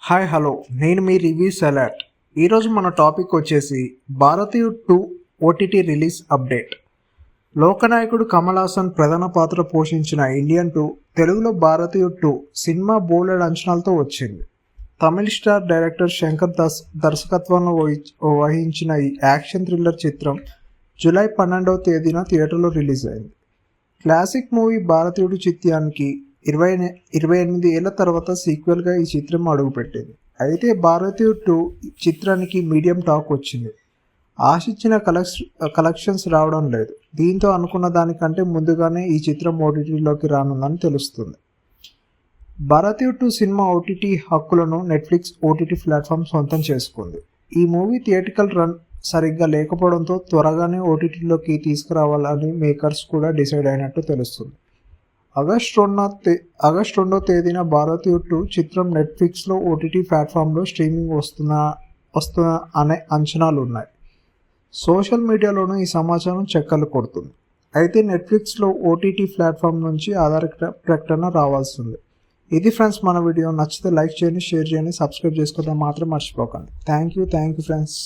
Hi hello, నేను మీ review సెలాట్. ఈరోజు మన టాపిక్ వచ్చేసి భారతీయుడ్ 2 ఓటీటీ రిలీజ్ అప్డేట్. లోకనాయకుడు కమల్ హాసన్ ప్రధాన పాత్ర పోషించిన ఇండియన్ 2 తెలుగులో భారతీయుడ్ 2 సినిమా బోలెడ్ అంచనాలతో వచ్చింది. తమిళ స్టార్ డైరెక్టర్ శంకర్ దాస్ దర్శకత్వంలో వహించిన ఈ యాక్షన్ థ్రిల్లర్ చిత్రం జూలై 12వ తేదీన థియేటర్లో రిలీజ్ అయింది. క్లాసిక్ మూవీ భారతీయుడు చిత్రానికి 28 ఏళ్ల తర్వాత సీక్వెల్గా ఈ చిత్రం అడుగుపెట్టింది. అయితే భారతీయుడ్ 2 చిత్రానికి మీడియం టాక్ వచ్చింది. ఆశించిన కలెక్షన్స్ రావడం లేదు. దీంతో అనుకున్న దానికంటే ముందుగానే ఈ చిత్రం ఓటీటీలోకి రానుందని తెలుస్తుంది. భారతీయుడ్ 2 సినిమా ఓటీటీ హక్కులను నెట్ఫ్లిక్స్ ఓటీటీ ప్లాట్ఫామ్ సొంతం చేసుకుంది. ఈ మూవీ థియేటికల్ రన్ సరిగ్గా లేకపోవడంతో త్వరగానే ఓటీటీలోకి తీసుకురావాలని మేకర్స్ కూడా డిసైడ్ అయినట్టు తెలుస్తుంది. ఆగస్టు 2వ తేదీన భారతీయుడ్ 2 చిత్రం నెట్ఫ్లిక్స్లో ఓటీటీ ప్లాట్ఫామ్లో స్ట్రీమింగ్ వస్తున్న అనే అంచనాలు ఉన్నాయి. సోషల్ మీడియాలోనూ ఈ సమాచారం చెక్కలు కొడుతుంది. అయితే నెట్ఫ్లిక్స్లో ఓటీటీ ప్లాట్ఫామ్ నుంచి ఆధారిత ప్రకటన రావాల్సి ఉంది. ఇది ఫ్రెండ్స్ మన వీడియో. నచ్చితే లైక్ చేయండి, షేర్ చేయండి, సబ్స్క్రైబ్ చేసుకోవడం మాత్రం మర్చిపోకండి. Thank you friends.